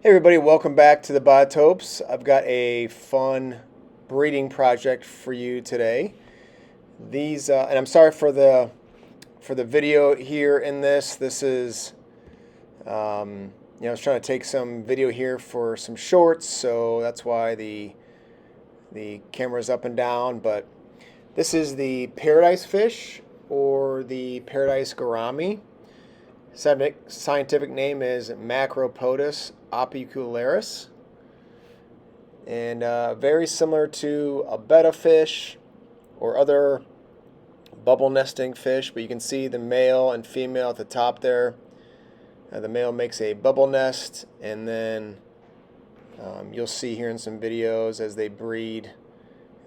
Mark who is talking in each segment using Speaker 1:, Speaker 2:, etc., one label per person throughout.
Speaker 1: Hey everybody, welcome back to the Biotopes. I've got a fun breeding project for you today. And I'm sorry for the video here in this. This is, I was trying to take some video here for some shorts, so that's why the camera's up and down. But this is the paradise fish, or the paradise gourami. Scientific name is Macropodus Opercularis, and very similar to a betta fish or other bubble nesting fish, but you can see the male and female at the top there. The male makes a bubble nest, and then you'll see here in some videos as they breed,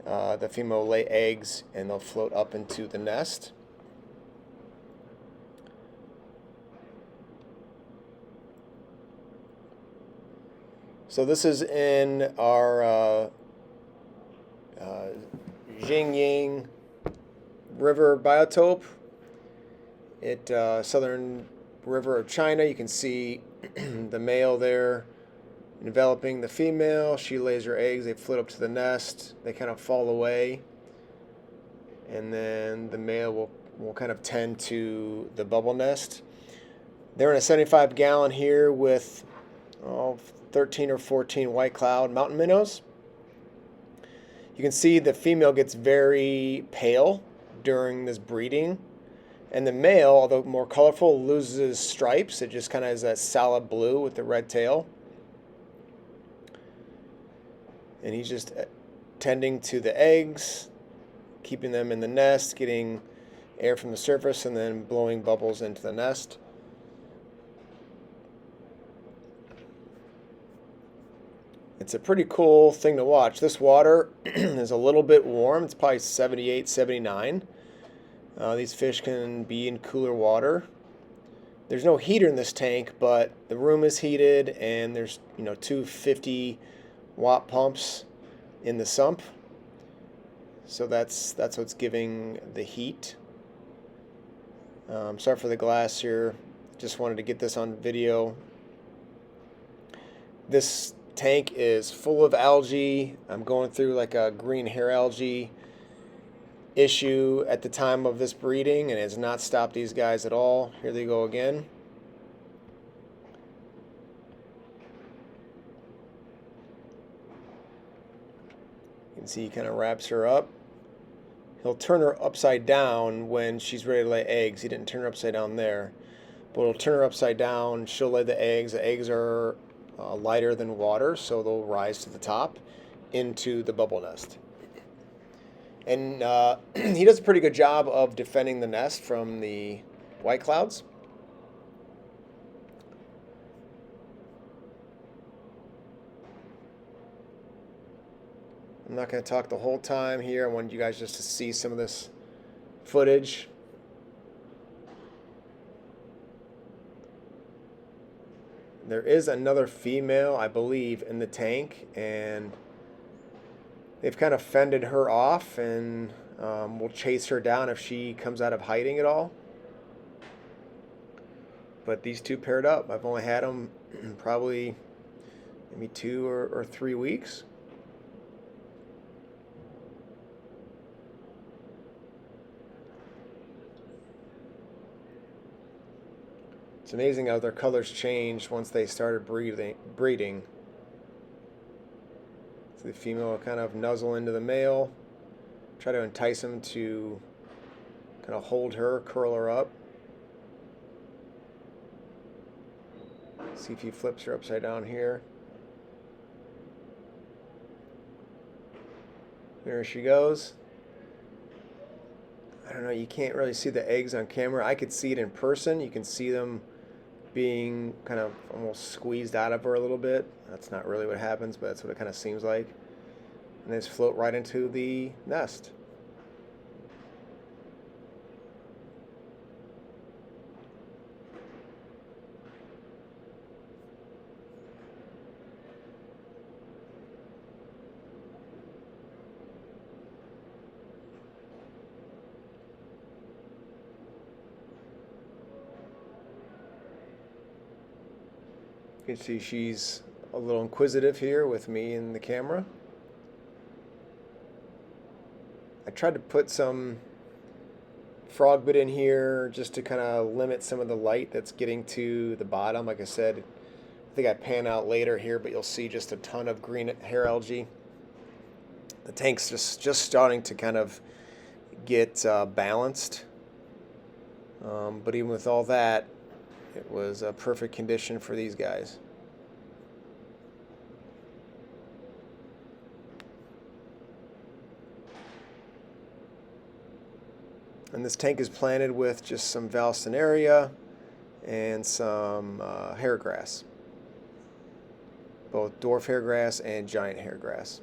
Speaker 1: the female will lay eggs and they'll float up into the nest. So this is in our Jingying River biotope at Southern River of China. You can see the male there enveloping the female. She lays her eggs, they float up to the nest, they kind of fall away, and then the male will kind of tend to the bubble nest. They're in a 75-gallon here with 13 or 14 white cloud mountain minnows. You can see the female gets very pale during this breeding, and the male, although more colorful, loses stripes. It just kind of is that solid blue with the red tail, and he's just tending to the eggs, keeping them in the nest, getting air from the surface, and then blowing bubbles into the nest. It's a pretty cool thing to watch. This water is a little bit warm. It's probably 78, 79. These fish can be in cooler water. There's no heater in this tank, but the room is heated, and there's two 50-watt pumps in the sump. So that's what's giving the heat. Sorry for the glass here. Just wanted to get this on video. This tank is full of algae. I'm going through like a green hair algae issue at the time of this breeding, and it has not stopped these guys at all. Here they go again. You can see he kind of wraps her up. He'll turn her upside down when she's ready to lay eggs. He didn't turn her upside down there, but he'll turn her upside down. She'll lay the eggs. The eggs are lighter than water, so they'll rise to the top into the bubble nest. And he does a pretty good job of defending the nest from the white clouds. I'm not going to talk the whole time here. I wanted you guys just to see some of this footage. There is another female, I believe, in the tank, and they've kind of fended her off, and we'll chase her down if she comes out of hiding at all. But these two paired up. I've only had them probably maybe 2 or 3 weeks. It's amazing how their colors changed once they started breeding. So the female will kind of nuzzle into the male, try to entice him to kind of hold her, curl her up. See if he flips her upside down here. There she goes. I don't know, you can't really see the eggs on camera. I could see it in person. You can see them being kind of almost squeezed out of her a little bit. That's not really what happens, but that's what it kind of seems like. And they just float right into the nest. You can see she's a little inquisitive here with me and the camera. I tried to put some frog bit in here just to kind of limit some of the light that's getting to the bottom. Like I said, I think I pan out later here, but you'll see just a ton of green hair algae. The tank's just starting to kind of get balanced, but even with all that, it was a perfect condition for these guys. And this tank is planted with just some Valsinaria and some hairgrass, both dwarf hairgrass and giant hairgrass.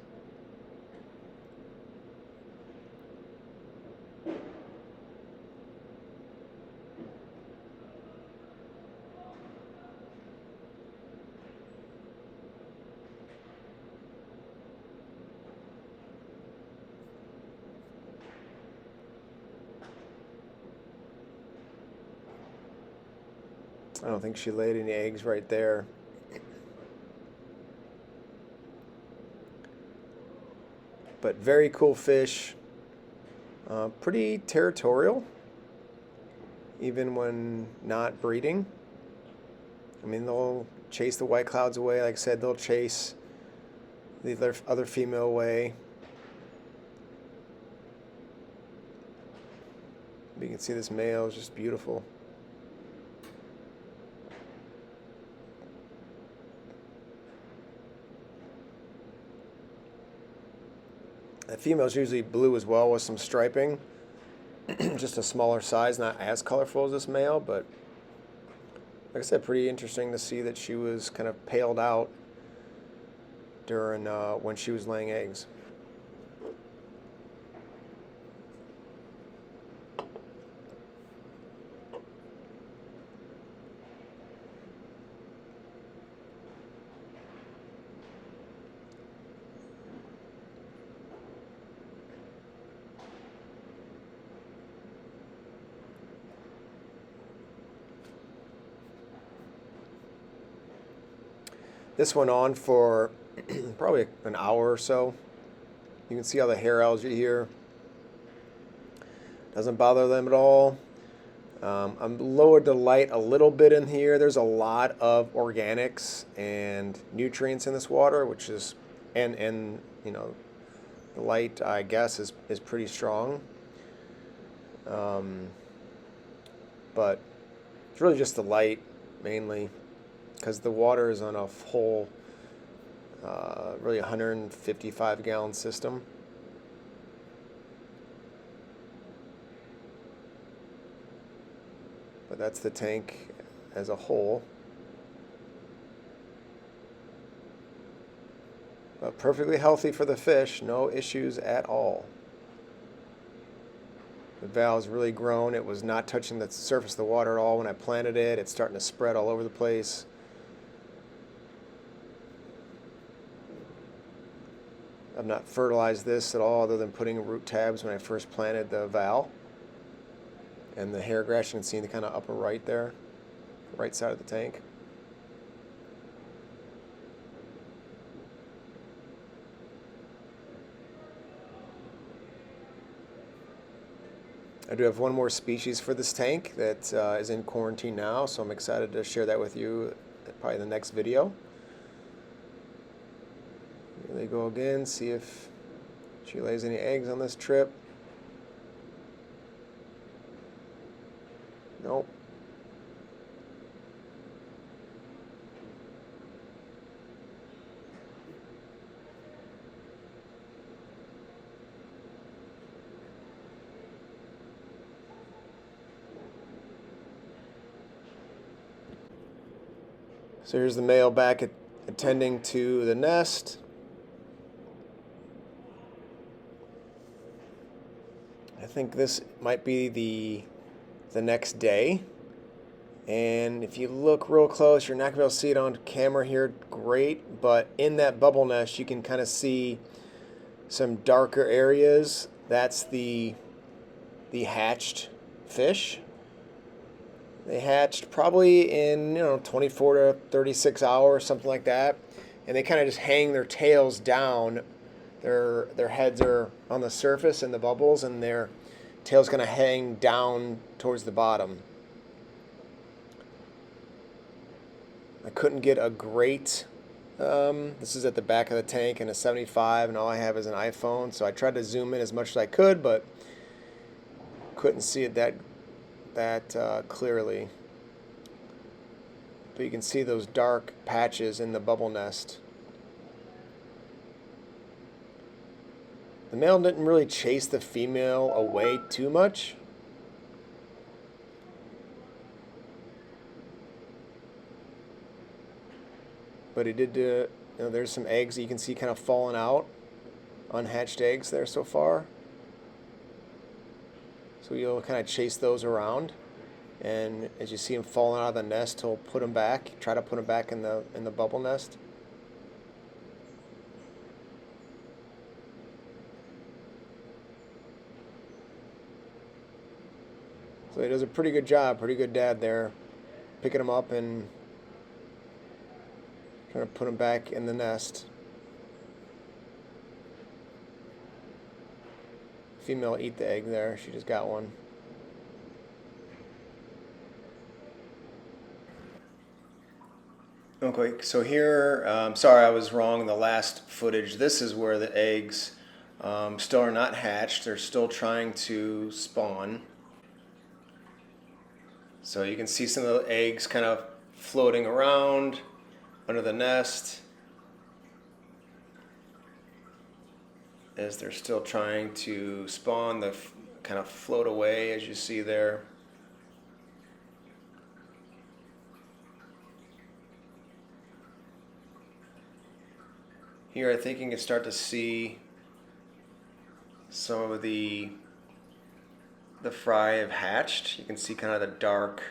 Speaker 1: I don't think she laid any eggs right there. But very cool fish. Pretty territorial, even when not breeding. I mean, they'll chase the white clouds away. Like I said, they'll chase the other female away. You can see this male is just beautiful. The female's usually blue as well with some striping. Just a smaller size, not as colorful as this male, but like I said, pretty interesting to see that she was kind of paled out during when she was laying eggs. This went on for probably an hour or so. You can see all the hair algae here. Doesn't bother them at all. I'm lowered the light a little bit in here. There's a lot of organics and nutrients in this water, which is, and you know, the light, I guess, is pretty strong. But it's really just the light mainly, because the water is on a whole, really 155 gallon system. But that's the tank as a whole. But perfectly healthy for the fish, no issues at all. The valve's really grown. It was not touching the surface of the water at all when I planted it. It's starting to spread all over the place. I've not fertilized this at all other than putting root tabs when I first planted the val. And the hair grass, you can see in the kind of upper right there, right side of the tank. I do have one more species for this tank that is in quarantine now, so I'm excited to share that with you probably in the next video. Here they go again, see if she lays any eggs on this trip. Nope. So here's the male back attending to the nest. I think this might be the next day. And if you look real close, you're not going to be able to see it on camera here great, but in that bubble nest you can kind of see some darker areas. That's the hatched fish. They hatched probably in 24 to 36 hours, something like that. and they kind of just hang their tails down. Their heads are on the surface in the bubbles, and their tail's going to hang down towards the bottom. I couldn't get a great, this is at the back of the tank in a 75, and all I have is an iPhone, so I tried to zoom in as much as I could, but couldn't see it that clearly. But you can see those dark patches in the bubble nest. The male didn't really chase the female away too much. But he did, there's some eggs that you can see kind of falling out, unhatched eggs there so far. So you'll kind of chase those around, and as you see them falling out of the nest, he'll put them back, try to put them back in the bubble nest. So he does a pretty good job, pretty good dad there, picking them up and trying to put them back in the nest. Female eat the egg there. She just got one. Okay, so here, sorry I was wrong in the last footage. This is where the eggs still are not hatched. They're still trying to spawn. So you can see some of the eggs kind of floating around under the nest as they're still trying to spawn. They kind of float away, as you see there. Here I think you can start to see some of the fry have hatched. You can see kind of the dark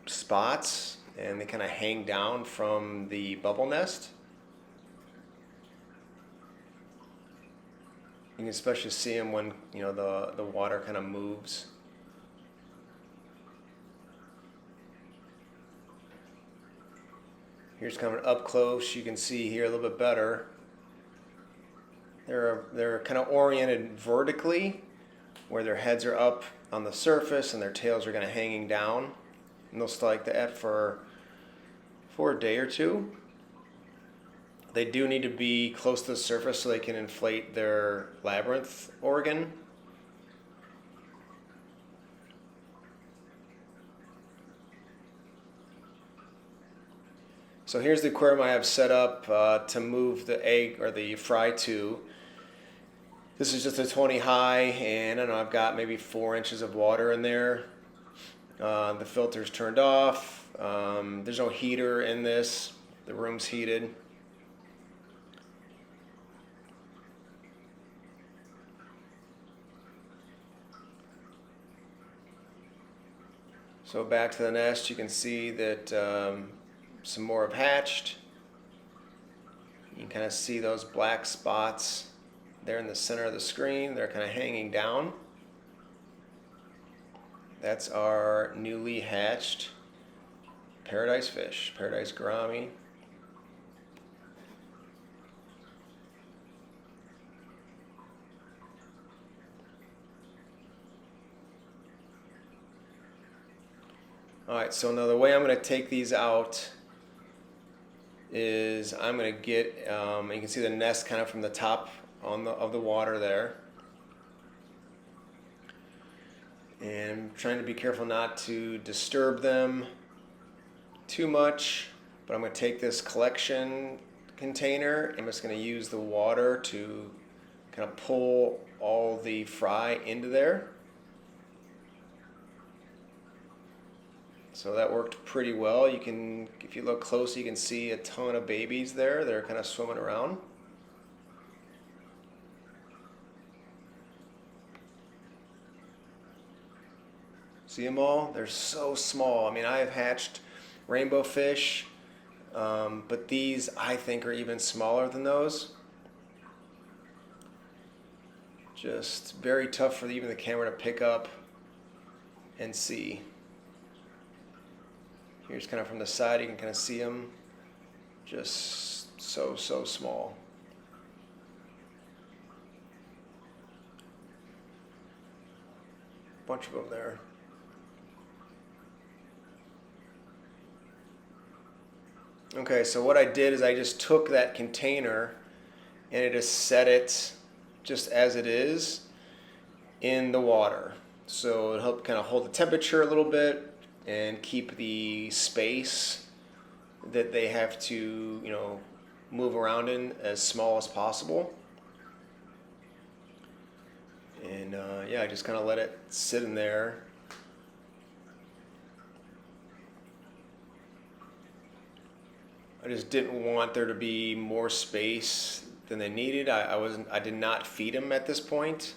Speaker 1: spots, and they kind of hang down from the bubble nest. You can especially see them when the water kind of moves. Here's kind of an up close. You can see here a little bit better. They're kind of oriented vertically, where their heads are up on the surface and their tails are kind of hanging down. And they'll stay like that for a day or two. They do need to be close to the surface so they can inflate their labyrinth organ. So here's the aquarium I have set up to move the egg or the fry to. This is just a 20 high, and I don't know, I've got maybe 4 inches of water in there. The filter's turned off. There's no heater in this. The room's heated. So back to the nest, you can see that some more have hatched. You can kind of see those black spots there in the center of the screen. They're kind of hanging down. That's our newly hatched paradise fish, paradise gourami. Alright, so now the way I'm going to take these out is I'm going to get, you can see the nest kind of from the top of the water there. And I'm trying to be careful not to disturb them too much, but I'm going to take this collection container. I'm just going to use the water to kind of pull all the fry into there. So that worked pretty well. You can, if you look close, you can see a ton of babies there that are kind of swimming around. See them all? They're so small. I mean, I have hatched rainbow fish, but these I think are even smaller than those. Just very tough for even the camera to pick up and see. Here's kind of from the side, you can kind of see them just so small. Bunch of them there. Okay, so what I did is I just took that container and I just set it just as it is in the water. So it'll help kind of hold the temperature a little bit and keep the space that they have to, move around in as small as possible. And yeah, I just kind of let it sit in there. I just didn't want there to be more space than they needed. I did not feed them at this point.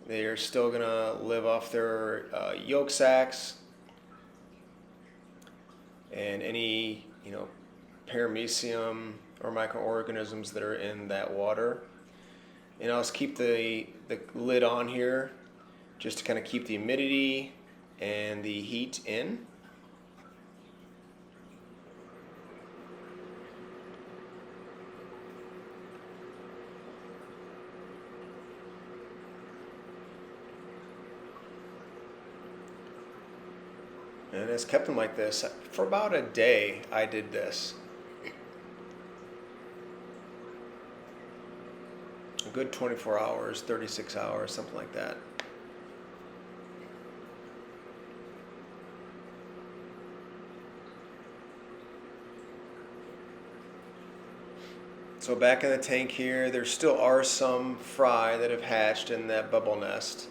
Speaker 1: They're still gonna live off their yolk sacs and any paramecium or microorganisms that are in that water. And I'll just keep the lid on here just to kind of keep the humidity and the heat in. And it's kept them like this for about a day. I did this. A good 24 hours, 36 hours, something like that. So back in the tank here, there still are some fry that have hatched in that bubble nest.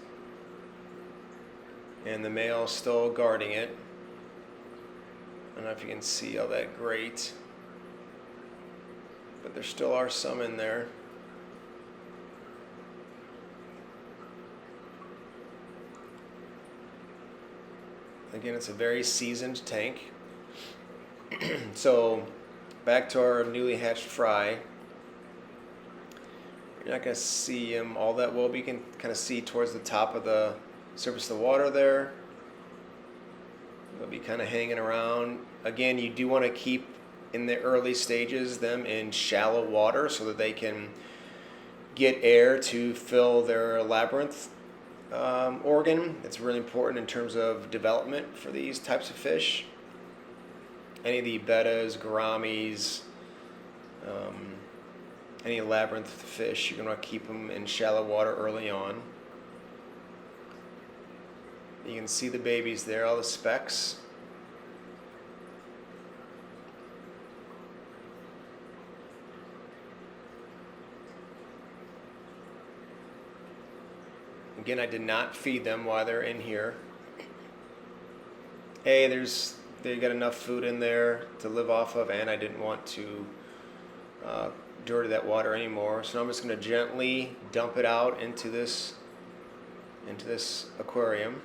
Speaker 1: And the male is still guarding it. I don't know if you can see all that great, but there still are some in there. Again, it's a very seasoned tank. So back to our newly hatched fry. You're not going to see them all that well, but you can kind of see towards the top of the surface of the water there. They'll be kind of hanging around. Again, you do want to keep, in the early stages, them in shallow water so that they can get air to fill their labyrinth organ. It's really important in terms of development for these types of fish. Any of the bettas, gouramis, any labyrinth fish, you're going to keep them in shallow water early on. You can see the babies there, all the specks. Again, I did not feed them while they're in here. Hey, they got enough food in there to live off of, and I didn't want to dirty that water anymore. So I'm just going to gently dump it out into this aquarium.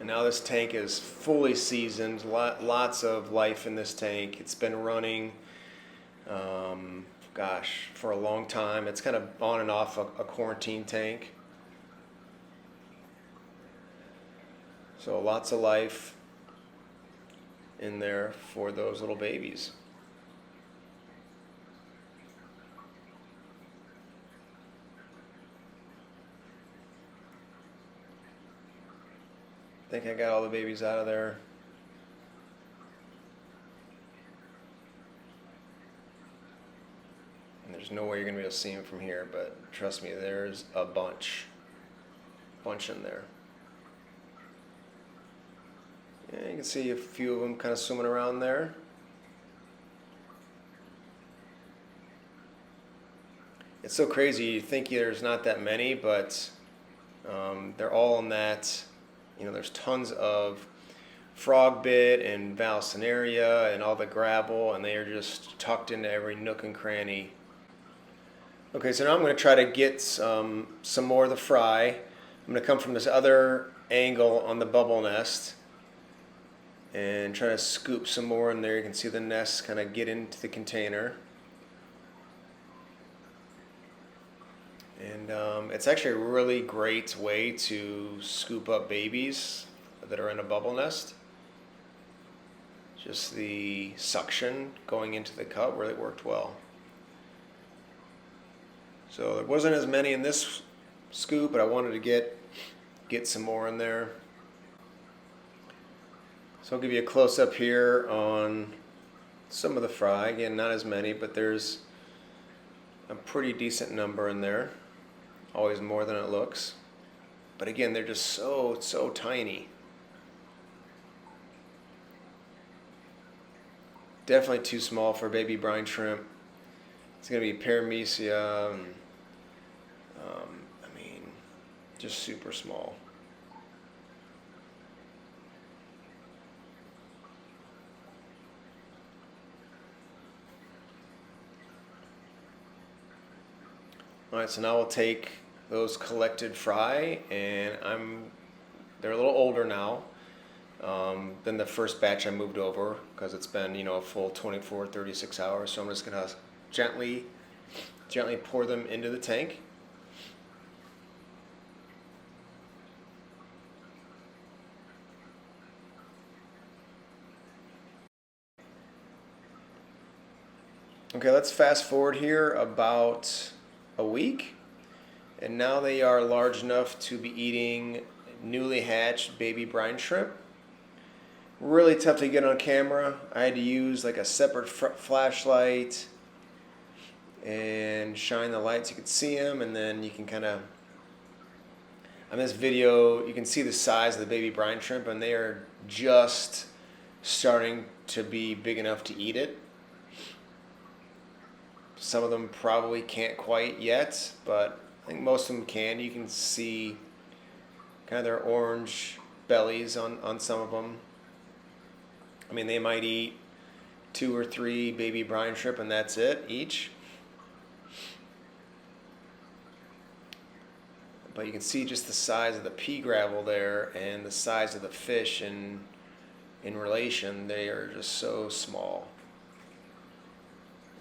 Speaker 1: And now this tank is fully seasoned, lots of life in this tank. It's been running, for a long time. It's kind of on and off a quarantine tank. So lots of life in there for those little babies. I think I got all the babies out of there. And there's no way you're going to be able to see them from here, but trust me, there's a bunch in there. Yeah, you can see a few of them kind of swimming around there. It's so crazy. You think there's not that many, but they're all in that. There's tons of frog bit and Vallisneria and all the gravel, and they are just tucked into every nook and cranny. Okay, so now I'm going to try to get some more of the fry. I'm going to come from this other angle on the bubble nest. and try to scoop some more in there. You can see the nests kind of get into the container. And it's actually a really great way to scoop up babies that are in a bubble nest. Just the suction going into the cup really worked well. So there wasn't as many in this scoop, but I wanted to get some more in there. So I'll give you a close-up here on some of the fry. Again, not as many, but there's a pretty decent number in there. Always more than it looks. But again, they're just so tiny. Definitely too small for baby brine shrimp. It's going to be paramecia. I mean, just super small. Alright, so now we'll take those collected fry, and they're a little older now than the first batch I moved over, because it's been, a full 24, 36 hours. So I'm just gonna gently pour them into the tank. Okay, let's fast forward here about a week, and now they are large enough to be eating newly hatched baby brine shrimp. Really tough to get on camera. I had to use like a separate flashlight and shine the light so you could see them, and then you can kind of, on this video, you can see the size of the baby brine shrimp, and they are just starting to be big enough to eat it. Some of them probably can't quite yet, but I think most of them can. You can see kind of their orange bellies on some of them. I mean, they might eat 2 or 3 baby brine shrimp, and that's it each. But you can see just the size of the pea gravel there and the size of the fish in relation. They are just so small.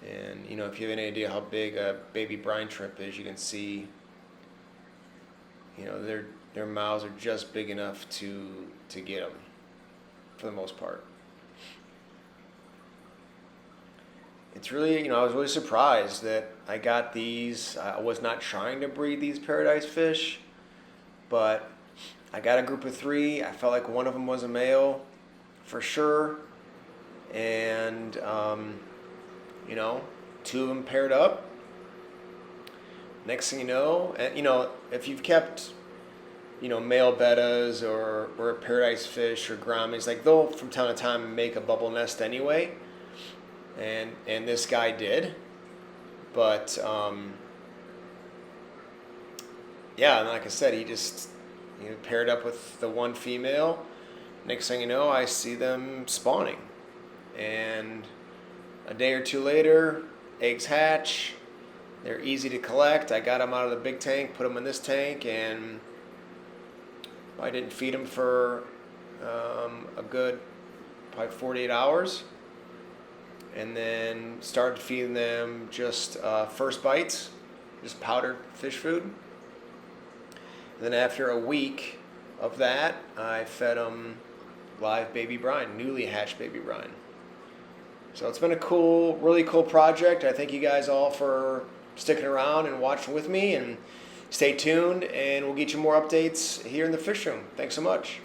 Speaker 1: And if you have any idea how big a baby brine shrimp is, you can see their mouths are just big enough to get them for the most part. It's really, I was really surprised that I got these. I was not trying to breed these paradise fish, but I got a group of 3. I felt like one of them was a male for sure, and 2 of them paired up. Next thing you know, if you've kept, male bettas or paradise fish or gouramis, like they'll from time to time make a bubble nest anyway, and this guy did, but yeah, and like I said, he just paired up with the one female. Next thing you know, I see them spawning, and a day or 2 later, eggs hatch. They're easy to collect. I got them out of the big tank, put them in this tank, and I didn't feed them for a good probably 48 hours. And then started feeding them just first bites, just powdered fish food. And then after a week of that, I fed them live baby brine, newly hatched baby brine. So it's been a really cool project. I thank you guys all for sticking around and watching with me, and stay tuned, and we'll get you more updates here in the fish room. Thanks so much.